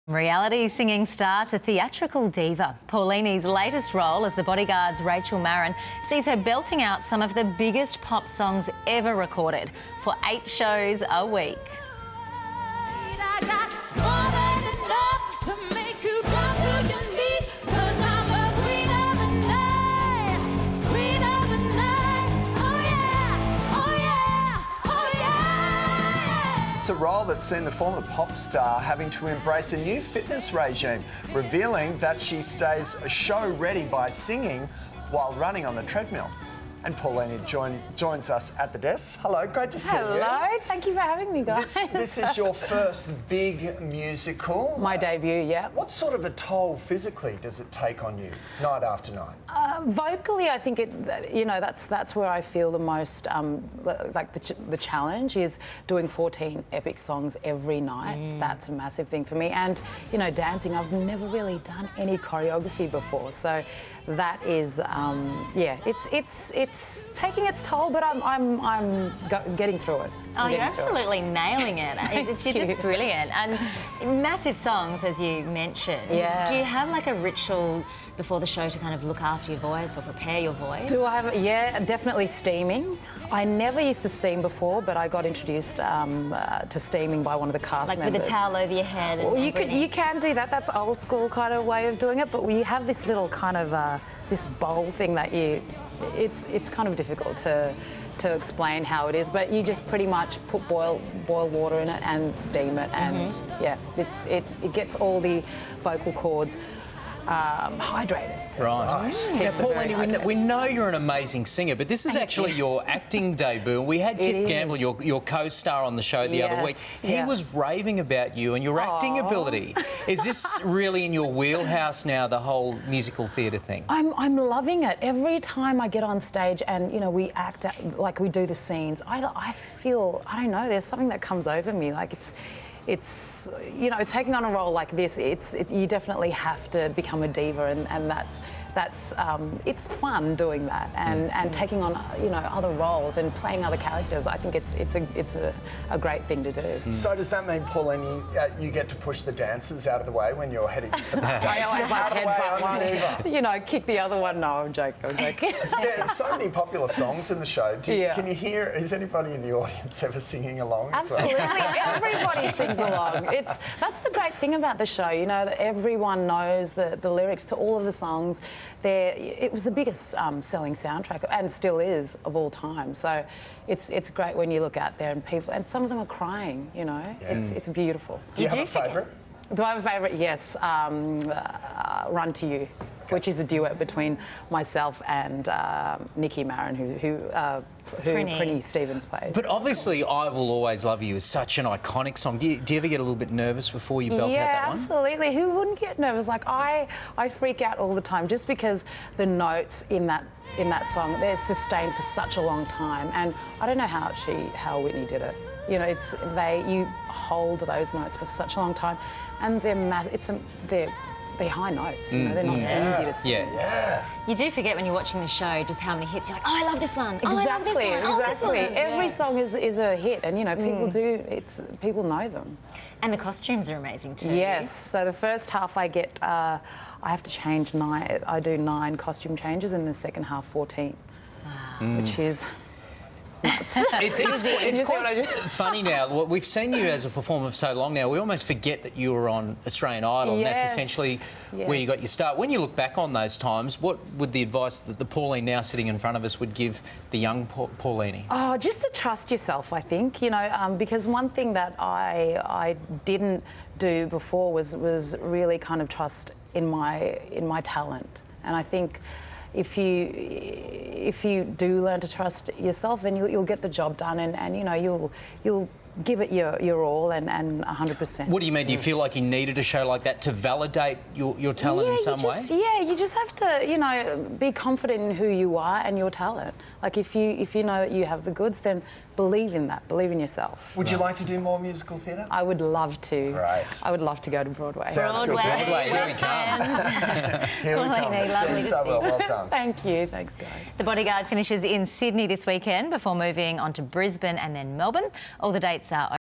Reality singing star to theatrical diva. Paulini's latest role as the Bodyguard's Rachel Marin sees her belting out some of the biggest pop songs ever recorded for 8 shows a week. It's a role that's seen the former pop star having to embrace a new fitness regime, revealing that she stays show ready by singing while running on the treadmill. And Paulini joins us at the desk. Hello, great to see you. Hello, thank you for having me, guys. This is your first big musical. My debut, yeah. What sort of a toll physically does it take on you, night after night? Vocally, I think that's where I feel the most like the challenge is doing 14 epic songs every night. That's a massive thing for me. And dancing, I've never really done any choreography before, so that is yeah, it's taking its toll, but I'm getting through it. Oh, you're absolutely nailing it. You're just brilliant. And massive songs, as you mentioned. Yeah. Do you have like a ritual before the show to kind of look after your voice or prepare your voice? Do I have? Yeah, definitely steaming. I never used to steam before, but I got introduced to steaming by one of the cast members. Like with a towel over your head. Well, you can do that. That's old school kind of way of doing it. But we have this little kind of this bowl thing that it's kind of difficult to explain how it is, but you just pretty much put boil water in it and steam it, and yeah, it gets all the vocal cords hydrated. Right. Now, Paulini, we know you're an amazing singer, but this is actually your acting debut. We had Kit Gamble, your co-star, on the show the other week. He was raving about you and your acting ability. Is this really in your wheelhouse now, the whole musical theatre thing? I'm loving it. Every time I get on stage and we act out, like we do the scenes, I feel, I don't know, there's something that comes over me. Like it's taking on a role like this, you definitely have to become a diva, and that's it's fun doing that, and taking on other roles and playing other characters. I think it's a great thing to do. So does that mean, Paulini, you get to push the dancers out of the way when you're heading for the stage? I always like headbutt one, kick the other one. No, I'm joking. There's so many popular songs in the show. Can you hear? Is anybody in the audience ever singing along? Absolutely, everybody sings along. That's the great thing about the show. That everyone knows the lyrics to all of the songs. It was the biggest selling soundtrack, and still is, of all time. So it's great when you look out there and some of them are crying. It's beautiful. Do you have a favourite? Do I have a favourite? Yes, Run to You, which is a duet between myself and Nikki Marin, who Prinny Stevens plays. But obviously, I Will Always Love You is such an iconic song. Do you ever get a little bit nervous before you belt out that one? Yeah, absolutely. Who wouldn't get nervous? Like I freak out all the time just because the notes in that song, they're sustained for such a long time, and I don't know how Whitney did it. You hold those notes for such a long time, and they're high notes. They're not easy to sing. Yeah. You do forget when you're watching the show just how many hits you're like, oh, I love this one. Exactly. Oh, I love this one. Exactly. Every song is a hit, and people know them. And the costumes are amazing too. Yes. So the first half I have to change 9. I do 9 costume changes, and the second half 14, which is. It's quite funny now. We've seen you as a performer for so long now, we almost forget that you were on Australian Idol, and that's essentially where you got your start. When you look back on those times, what would the advice that the Pauline now sitting in front of us would give the young Paulini? Oh, just to trust yourself, I think, because one thing that I didn't do before was really kind of trust in my talent, and I think if you do learn to trust yourself, then you'll get the job done, and you'll give it your all and 100%. What do you mean? Do you feel like you needed a show like that to validate your talent in some way? Yeah, you just have to be confident in who you are and your talent. Like if you know that you have the goods, then believe in that. Believe in yourself. Would you like to do more musical theatre? I would love to. Right. I would love to go to Broadway. Sounds good. Broadway, here we come. Here we come. Lovely to see you. Well done. Thank you. Thanks, guys. The Bodyguard finishes in Sydney this weekend before moving on to Brisbane and then Melbourne. All the dates are